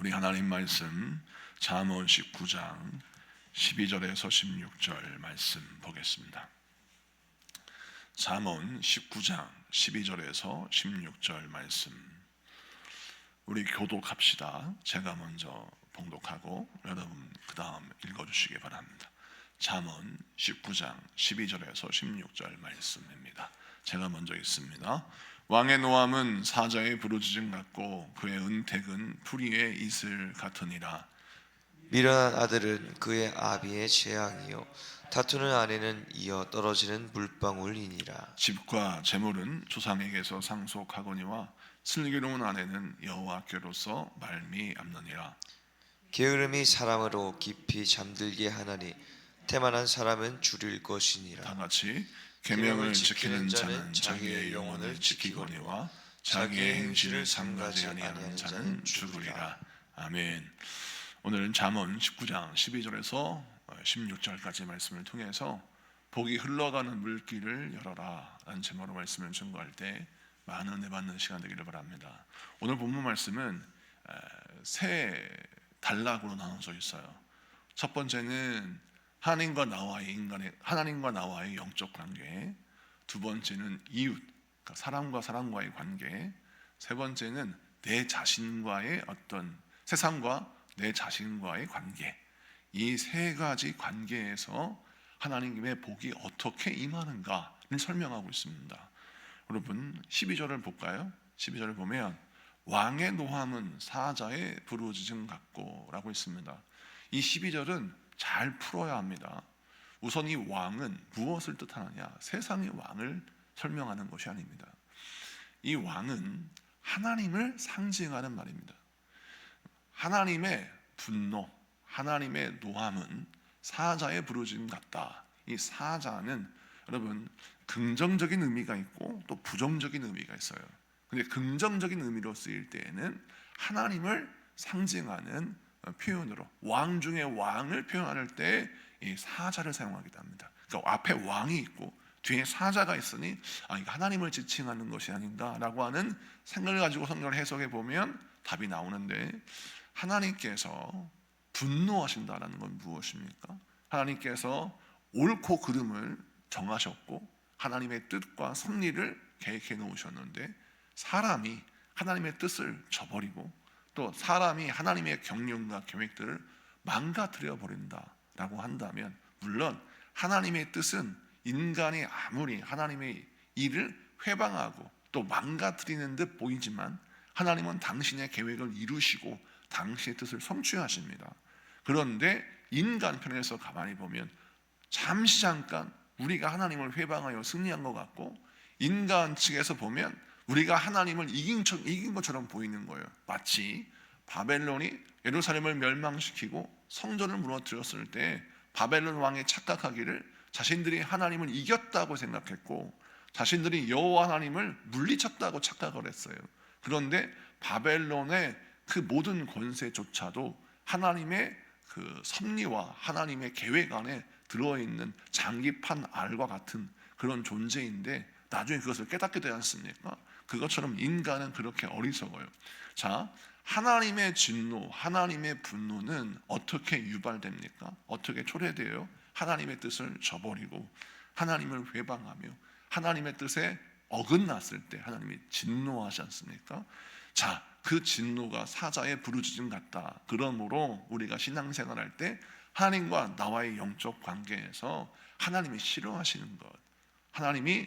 우리 하나님 말씀 잠언 19장 12절에서 16절 말씀 보겠습니다. 잠언 19장 12절에서 16절 말씀 우리 교독합시다. 제가 먼저 봉독하고 여러분 그 다음 읽어주시기 바랍니다. 잠언 19장 12절에서 16절 말씀입니다. 제가 먼저 읽습니다. 왕의 노함은 사자의 부르짖음 같고 그의 은택은 풀이의 이슬 같으니라. 미련한 아들은 그의 아비의 재앙이요 다투는 아내는 이어 떨어지는 물방울이니라. 집과 재물은 조상에게서 상속하거니와 슬기로운 아내는 여호와께로서 말미암느니라. 게으름이 사람으로 깊이 잠들게 하나니 태만한 사람은 줄일 것이니라. 다 같이 계명을 지키는 자는 자기의 영혼을 지키거니와 자기의 행실을 삼가지 아니하는 자는 죽으리라. 아멘. 오늘은 잠언 19장 12절에서 16절까지 말씀을 통해서 복이 흘러가는 물길을 열어라 라는 제목으로 말씀을 증거할 때 많은 은혜 받는 시간 되기를 바랍니다. 오늘 본문 말씀은 세 단락으로 나눠져 있어요. 첫 번째는 하나님과 나와의 영적 관계, 두 번째는 이웃, 그러니까 사람과 사람과의 관계, 세 번째는 내 자신과의 세상과 내 자신과의 관계. 이 세 가지 관계에서 하나님의 복이 어떻게 임하는가를 설명하고 있습니다. 여러분 12절을 볼까요? 12절을 보면 왕의 노함은 사자의 부르짖음 같고 라고 있습니다. 이 12절은 잘 풀어야 합니다. 우선 이 왕은 무엇을 뜻하느냐? 세상의 왕을 설명하는 것이 아닙니다. 이 왕은 하나님을 상징하는 말입니다. 하나님의 분노, 하나님의 노함은 사자의 부르짖음 같다. 이 사자는 여러분 긍정적인 의미가 있고 또 부정적인 의미가 있어요. 근데 긍정적인 의미로 쓰일 때에는 하나님을 상징하는 표현으로 왕 중에 왕을 표현할 때 이 사자를 사용하기도 합니다. 그러니까 앞에 왕이 있고 뒤에 사자가 있으니 이거 하나님을 지칭하는 것이 아닌가라고 하는 생각을 가지고 성경을 해석해 보면 답이 나오는데, 하나님께서 분노하신다라는 건 무엇입니까? 하나님께서 옳고 그름을 정하셨고 하나님의 뜻과 섭리를 계획해 놓으셨는데 사람이 하나님의 뜻을 저버리고 또 사람이 하나님의 경륜과 계획들을 망가뜨려 버린다라고 한다면, 물론 하나님의 뜻은 인간이 아무리 하나님의 일을 회방하고 또 망가뜨리는 듯 보이지만 하나님은 당신의 계획을 이루시고 당신의 뜻을 성취하십니다. 그런데 인간 편에서 가만히 보면 잠시 잠깐 우리가 하나님을 회방하여 승리한 것 같고, 인간 측에서 보면 우리가 하나님을 이긴 것처럼 보이는 거예요. 마치 바벨론이 예루살렘을 멸망시키고 성전을 무너뜨렸을 때 바벨론 왕이 착각하기를 자신들이 하나님을 이겼다고 생각했고 자신들이 여호와 하나님을 물리쳤다고 착각을 했어요. 그런데 바벨론의 그 모든 권세조차도 하나님의 그 섭리와 하나님의 계획 안에 들어있는 장기판 알과 같은 그런 존재인데 나중에 그것을 깨닫게 되지 않습니까? 그것처럼 인간은 그렇게 어리석어요. 자, 하나님의 진노, 하나님의 분노는 어떻게 유발됩니까? 어떻게 초래돼요? 하나님의 뜻을 저버리고 하나님을 회방하며 하나님의 뜻에 어긋났을 때 하나님이 진노하지 않습니까? 자, 그 진노가 사자의 부르짖음 같다. 그러므로 우리가 신앙생활할 때 하나님과 나와의 영적 관계에서 하나님이 싫어하시는 것, 하나님이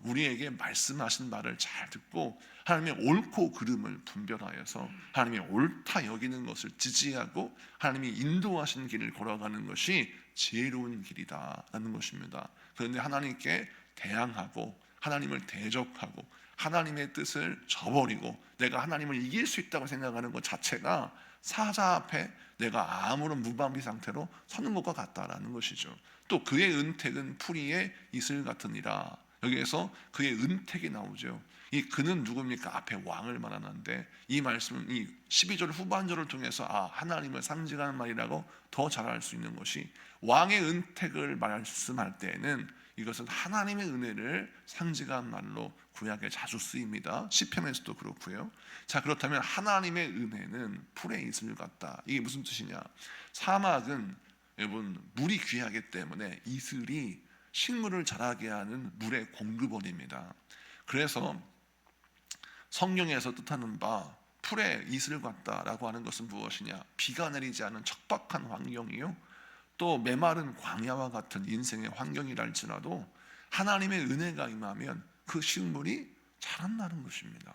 우리에게 말씀하신 말을 잘 듣고 하나님의 옳고 그름을 분별하여서 하나님의 옳다 여기는 것을 지지하고 하나님이 인도하신 길을 걸어가는 것이 지혜로운 길이다라는 것입니다. 그런데 하나님께 대항하고 하나님을 대적하고 하나님의 뜻을 저버리고 내가 하나님을 이길 수 있다고 생각하는 것 자체가 사자 앞에 내가 아무런 무방비 상태로 서는 것과 같다라는 것이죠. 또 그의 은택은 풀이의 이슬 같으니라. 여기에서 그의 은택이 나오죠. 이 그는 누굽니까? 앞에 왕을 말하는데 이 말씀은 이 12절 후반절을 통해서 하나님을 상징하는 말이라고 더 잘 알 수 있는 것이, 왕의 은택을 말씀할 때에는 이것은 하나님의 은혜를 상징한 말로 구약에 자주 쓰입니다. 시편에서도 그렇고요. 자, 그렇다면 하나님의 은혜는 풀의 이슬 같다. 이게 무슨 뜻이냐? 사막은 여러분 물이 귀하기 때문에 이슬이 식물을 자라게 하는 물의 공급원입니다. 그래서 성경에서 뜻하는 바 풀의 이슬 같다라고 하는 것은 무엇이냐? 비가 내리지 않은 척박한 환경이요, 또 메마른 광야와 같은 인생의 환경이랄지라도 하나님의 은혜가 임하면 그 식물이 자란다는 것입니다.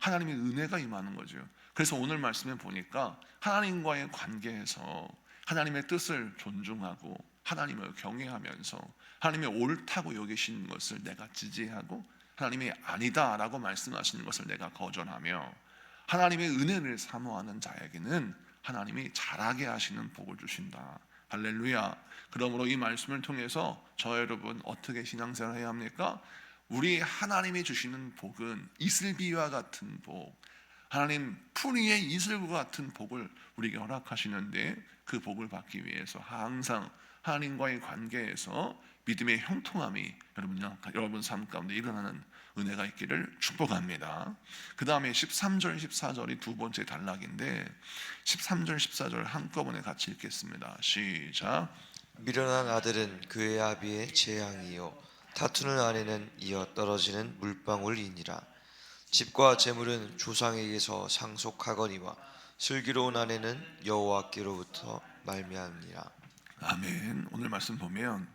하나님의 은혜가 임하는 거죠. 그래서 오늘 말씀에 보니까 하나님과의 관계에서 하나님의 뜻을 존중하고 하나님을 경외하면서 하나님의 옳다고 여기시는 것을 내가 지지하고 하나님이 아니다라고 말씀하시는 것을 내가 거절하며 하나님의 은혜를 사모하는 자에게는 하나님이 자라게 하시는 복을 주신다. 할렐루야. 그러므로 이 말씀을 통해서 저 여러분 어떻게 신앙생활을 해야 합니까? 우리 하나님이 주시는 복은 이슬비와 같은 복, 하나님 풀 위에 이슬과 같은 복을 우리에게 허락하시는데 그 복을 받기 위해서 항상 하나님과의 관계에서 믿음의 형통함이 여러분 삶 가운데 일어나는 은혜가 있기를 축복합니다. 그 다음에 13절 14절이 두 번째 단락인데 13절 14절 한꺼번에 같이 읽겠습니다. 시작. 미련한 아들은 그의 아비의 재앙이요 다투는 아내는 이어 떨어지는 물방울이니라. 집과 재물은 조상에게서 상속하거니와 슬기로운 아내는 여호와께로부터 말미암니라. 아멘. 오늘 말씀 보면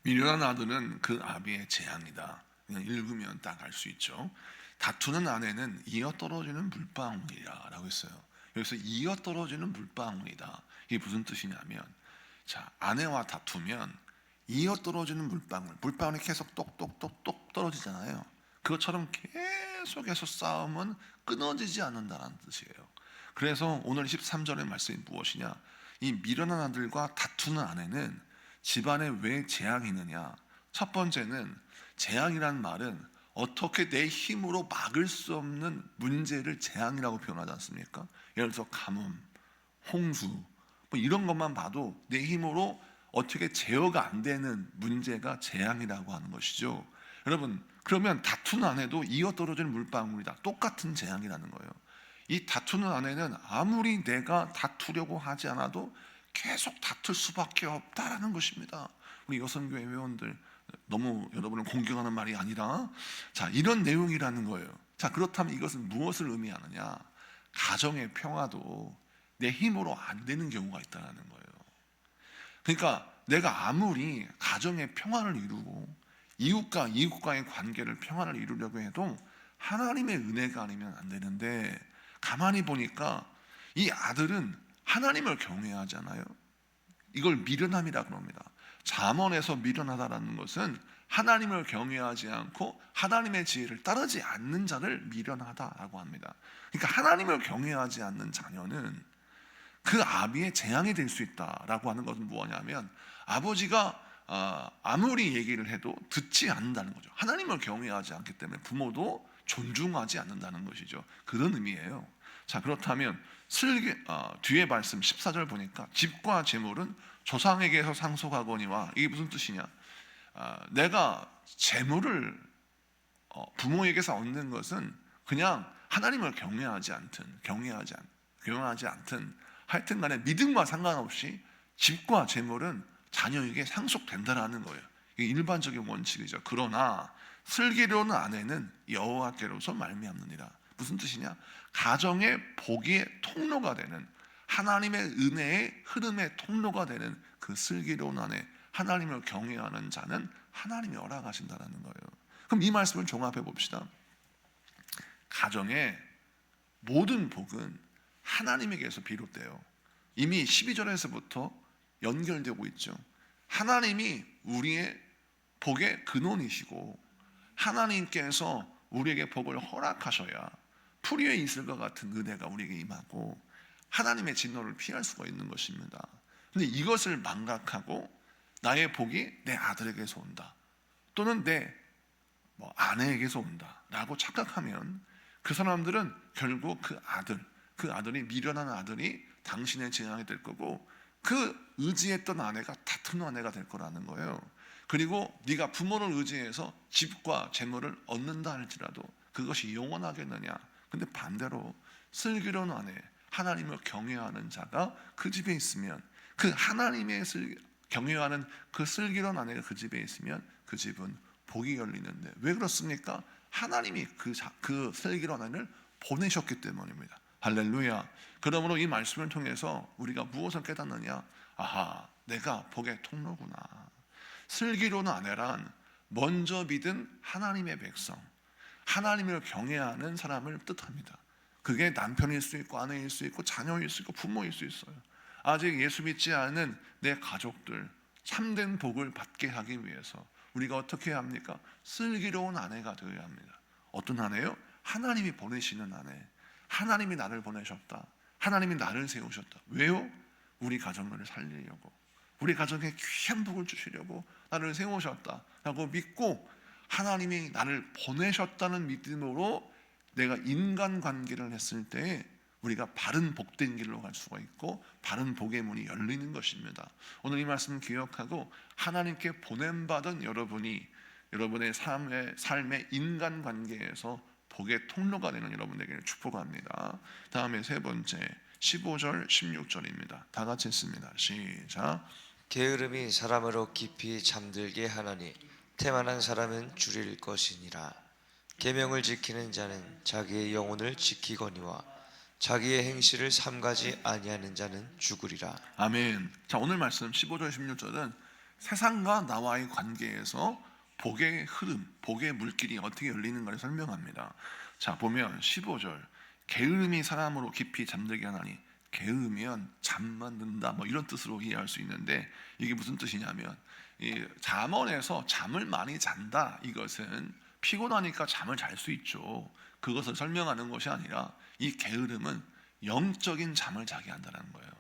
미련한 아들은 그 아비의 재앙이다. 그냥 읽으면 딱 알 수 있죠. 다투는 아내는 이어 떨어지는 물방울이라 라고 했어요. 여기서 이어 떨어지는 물방울이다. 이게 무슨 뜻이냐면, 자, 아내와 다투면 이어 떨어지는 물방울이 계속 똑똑똑똑 떨어지잖아요. 그것처럼 계속해서 싸움은 끊어지지 않는다는 뜻이에요. 그래서 오늘 13절의 말씀이 무엇이냐? 이 미련한 아들과 다투는 아내는 집안에 왜 재앙이 있느냐? 첫 번째는 재앙이란 말은 어떻게 내 힘으로 막을 수 없는 문제를 재앙이라고 표현하지 않습니까? 예를 들어서 가뭄, 홍수 뭐 이런 것만 봐도 내 힘으로 어떻게 제어가 안 되는 문제가 재앙이라고 하는 것이죠. 여러분, 그러면 다투는 아내도 이어 떨어지는 물방울이다. 똑같은 재앙이라는 거예요. 이 다투는 아내는 아무리 내가 다투려고 하지 않아도 계속 다툴 수밖에 없다라는 것입니다. 우리 여성교회 회원들, 너무 여러분을 공경하는 말이 아니라, 자, 이런 내용이라는 거예요. 자, 그렇다면 이것은 무엇을 의미하느냐? 가정의 평화도 내 힘으로 안 되는 경우가 있다는 거예요. 그러니까 내가 아무리 가정의 평화를 이루고 이웃과의 관계를 평화를 이루려고 해도 하나님의 은혜가 아니면 안 되는데, 가만히 보니까 이 아들은 하나님을 경외하잖아요. 이걸 미련함이라고 합니다. 잠언에서 미련하다라는 것은 하나님을 경외하지 않고 하나님의 지혜를 따르지 않는 자를 미련하다라고 합니다. 그러니까 하나님을 경외하지 않는 자녀는 그 아비의 재앙이 될 수 있다라고 하는 것은 뭐냐면, 아버지가 아무리 얘기를 해도 듣지 않는다는 거죠. 하나님을 경외하지 않기 때문에 부모도 존중하지 않는다는 것이죠. 그런 의미예요. 자, 그렇다면 뒤에 말씀 14절 보니까 집과 재물은 조상에게서 상속하거니와, 이게 무슨 뜻이냐? 내가 재물을 부모에게서 얻는 것은 그냥 하나님을 경외하지 않든 하여튼 간에 믿음과 상관없이 집과 재물은 자녀에게 상속된다라는 거예요. 이게 일반적인 원칙이죠. 그러나 슬기로운 아내는 여호와께로서 말미암느니라. 무슨 뜻이냐? 가정의 복의 통로가 되는, 하나님의 은혜의 흐름의 통로가 되는 그 슬기로운 아내, 하나님을 경외하는 자는 하나님이 허락하신다는 거예요. 그럼 이 말씀을 종합해 봅시다. 가정의 모든 복은 하나님에게서 비롯돼요. 이미 12절에서부터 연결되고 있죠. 하나님이 우리의 복의 근원이시고 하나님께서 우리에게 복을 허락하셔야 풀 위에 이슬과 같은 은혜가 우리에게 임하고 하나님의 진노를 피할 수가 있는 것입니다. 근데 이것을 망각하고 나의 복이 내 아들에게서 온다, 또는 내 아내에게서 온다 라고 착각하면 그 사람들은 결국 그 아들이 미련한 아들이 당신의 재앙이 될 거고, 그 의지했던 아내가 다투는 아내가 될 거라는 거예요. 그리고 네가 부모를 의지해서 집과 재물을 얻는다 할지라도 그것이 영원하겠느냐? 근데 반대로 슬기로운 아내, 하나님을 경외하는 자가 그 집에 있으면, 그 하나님의 경외하는 그 슬기로운 아내가 그 집에 있으면 그 집은 복이 열리는데, 왜 그렇습니까? 하나님이 그 슬기로운 아내를 보내셨기 때문입니다. 할렐루야. 그러므로 이 말씀을 통해서 우리가 무엇을 깨닫느냐? 아하, 내가 복의 통로구나. 슬기로운 아내란 먼저 믿은 하나님의 백성, 하나님을 경외하는 사람을 뜻합니다. 그게 남편일 수 있고 아내일 수 있고 자녀일 수 있고 부모일 수 있어요. 아직 예수 믿지 않은 내 가족들 참된 복을 받게 하기 위해서 우리가 어떻게 해야 합니까? 슬기로운 아내가 되어야 합니다. 어떤 아내요? 하나님이 보내시는 아내. 하나님이 나를 보내셨다. 하나님이 나를 세우셨다. 왜요? 우리 가정을 살리려고, 우리 가정에 귀한 복을 주시려고 나를 세우셨다 라고 믿고, 하나님이 나를 보내셨다는 믿음으로 내가 인간관계를 했을 때 우리가 바른 복된 길로 갈 수가 있고 바른 복의 문이 열리는 것입니다. 오늘 이 말씀 기억하고 하나님께 보냄받은 여러분이 여러분의 삶의 인간관계에서 복의 통로가 되는 여러분에게 축복합니다. 다음에 세 번째 15절 16절입니다. 다 같이 읽습니다. 시작. 게으름이 사람으로 깊이 잠들게 하나니 태만한 사람은 줄일 것이니라. 계명을 지키는 자는 자기의 영혼을 지키거니와 자기의 행실을 삼가지 아니하는 자는 죽으리라. 아멘. 자, 오늘 말씀 15절 16절은 세상과 나와의 관계에서 복의 흐름, 복의 물길이 어떻게 열리는가를 설명합니다. 자, 보면 15절 게으름이 사람으로 깊이 잠들게 하나니, 게으르면 잠만 든다 뭐 이런 뜻으로 이해할 수 있는데, 이게 무슨 뜻이냐면 이 잠언에서 잠을 많이 잔다, 이것은 피곤하니까 잠을 잘 수 있죠. 그것을 설명하는 것이 아니라 이 게으름은 영적인 잠을 자게 한다는 거예요.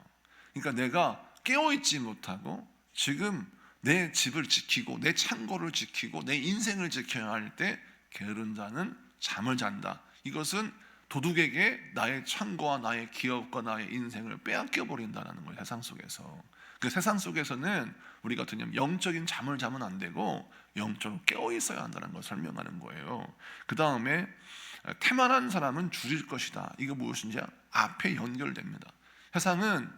그러니까 내가 깨어있지 못하고 지금 내 집을 지키고 내 창고를 지키고 내 인생을 지켜야 할 때 게으른 자는 잠을 잔다. 이것은 도둑에게 나의 창고와 나의 기업과 나의 인생을 빼앗겨 버린다는 거예요. 세상 속에서. 그 세상 속에서는 우리 같은 경우 영적인 잠을 자면 안 되고 영적으로 깨어 있어야 한다는 걸 설명하는 거예요. 그 다음에 태만한 사람은 줄일 것이다. 이거 무엇인지 앞에 연결됩니다. 세상은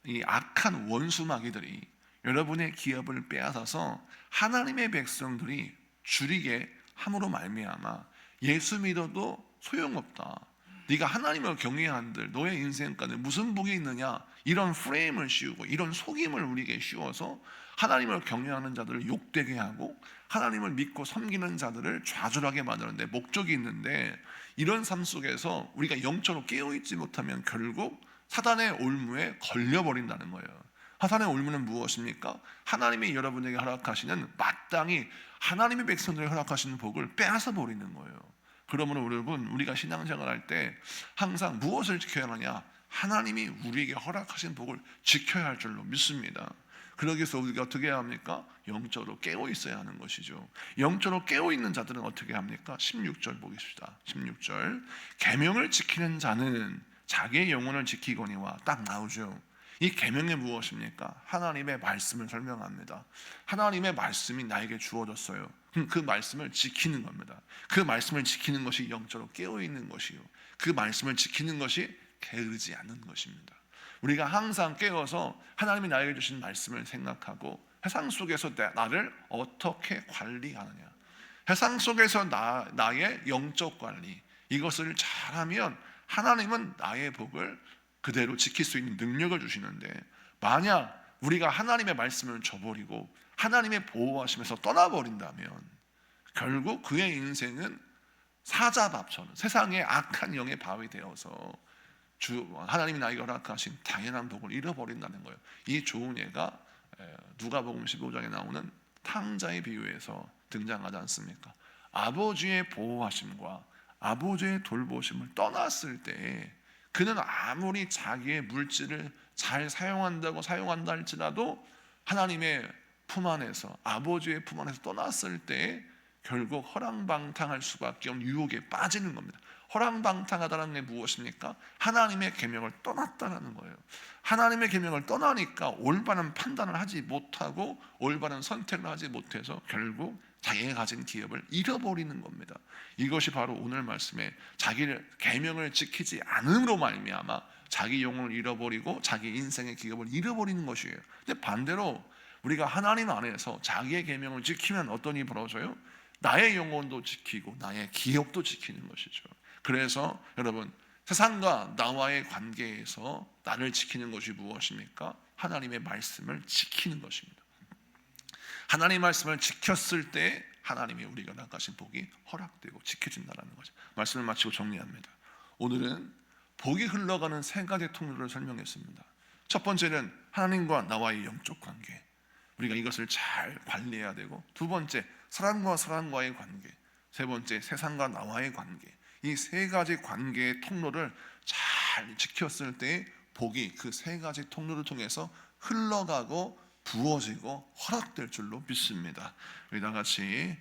이 악한 원수 마귀들이 여러분의 기업을 빼앗아서 하나님의 백성들이 줄이게 함으로 말미암아 예수 믿어도 소용없다, 네가 하나님을 경외한들 너의 인생 가운데 무슨 복이 있느냐, 이런 프레임을 씌우고 이런 속임을 우리에게 씌워서 하나님을 경외하는 자들을 욕되게 하고 하나님을 믿고 섬기는 자들을 좌절하게 만드는데 목적이 있는데, 이런 삶 속에서 우리가 영적으로 깨어있지 못하면 결국 사단의 올무에 걸려버린다는 거예요. 사단의 올무는 무엇입니까? 하나님이 여러분에게 허락하시는, 마땅히 하나님의 백성들에게 허락하시는 복을 빼앗아 버리는 거예요. 그러므로 여러분, 우리가 신앙생활 할 때 항상 무엇을 지켜야 하느냐? 하나님이 우리에게 허락하신 복을 지켜야 할 줄로 믿습니다. 그러기 위해서 우리가 어떻게 해야 합니까? 영적으로 깨어 있어야 하는 것이죠. 영적으로 깨어 있는 자들은 어떻게 합니까? 16절 보겠습니다. 16절 계명을 지키는 자는 자기의 영혼을 지키거니와, 딱 나오죠. 이 계명이 무엇입니까? 하나님의 말씀을 설명합니다. 하나님의 말씀이 나에게 주어졌어요. 그럼 그 말씀을 지키는 겁니다. 그 말씀을 지키는 것이 영적으로 깨어있는 것이요, 그 말씀을 지키는 것이 게으르지 않는 것입니다. 우리가 항상 깨어서 하나님이 나에게 주신 말씀을 생각하고 세상 속에서 나를 어떻게 관리하느냐, 세상 속에서 나의 영적 관리, 이것을 잘하면 하나님은 나의 복을 그대로 지킬 수 있는 능력을 주시는데, 만약 우리가 하나님의 말씀을 저버리고 하나님의 보호하심에서 떠나버린다면 결국 그의 인생은 사자밥처럼 세상의 악한 영의 바위 되어서 하나님이 나에게 허락하신 당연한 복을 잃어버린다는 거예요. 이 좋은 예가 누가복음 15장에 나오는 탕자의 비유에서 등장하지 않습니까? 아버지의 보호하심과 아버지의 돌보심을 떠났을 때 그는 아무리 자기의 물질을 잘 사용한다 할지라도 하나님의 품 안에서, 아버지의 품 안에서 떠났을 때 결국 허랑방탕할 수밖에 없는 유혹에 빠지는 겁니다. 허랑방탕하다는 게 무엇입니까? 하나님의 계명을 떠났다라는 거예요. 하나님의 계명을 떠나니까 올바른 판단을 하지 못하고 올바른 선택을 하지 못해서 결국 자기가 가진 기업을 잃어버리는 겁니다. 이것이 바로 오늘 말씀에 자기를 계명을 지키지 않음으로 말미암아 자기 영혼을 잃어버리고 자기 인생의 기업을 잃어버리는 것이에요. 근데 반대로 우리가 하나님 안에서 자기의 계명을 지키면 어떤 일이 벌어져요? 나의 영혼도 지키고 나의 기업도 지키는 것이죠. 그래서 여러분, 세상과 나와의 관계에서 나를 지키는 것이 무엇입니까? 하나님의 말씀을 지키는 것입니다. 하나님의 말씀을 지켰을 때 하나님이 우리가 나가신 복이 허락되고 지켜진다는 거죠. 말씀을 마치고 정리합니다. 오늘은 복이 흘러가는 세 가지 통로를 설명했습니다. 첫 번째는 하나님과 나와의 영적 관계, 우리가 이것을 잘 관리해야 되고, 두 번째 사람과 사람과의 관계, 세 번째 세상과 나와의 관계, 이 세 가지 관계의 통로를 잘 지켰을 때 복이 그 세 가지 통로를 통해서 흘러가고 부어지고 허락될 줄로 믿습니다. 우리 다 같이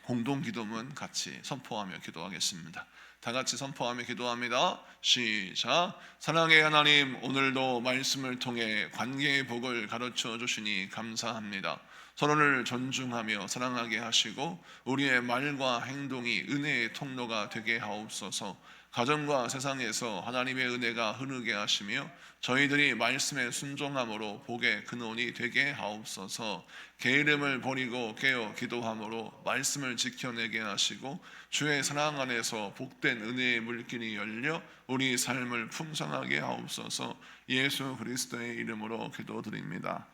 공동 기도문 같이 선포하며 기도하겠습니다. 다 같이 선포하며 기도합니다. 시작. 사랑의 하나님, 오늘도 말씀을 통해 관계의 복을 가르쳐 주시니 감사합니다. 서로를 존중하며 사랑하게 하시고 우리의 말과 행동이 은혜의 통로가 되게 하옵소서. 가정과 세상에서 하나님의 은혜가 흐르게 하시며 저희들이 말씀에 순종함으로 복의 근원이 되게 하옵소서. 게으름을 버리고 깨어 기도함으로 말씀을 지켜내게 하시고 주의 사랑 안에서 복된 은혜의 물길이 열려 우리 삶을 풍성하게 하옵소서. 예수 그리스도의 이름으로 기도드립니다.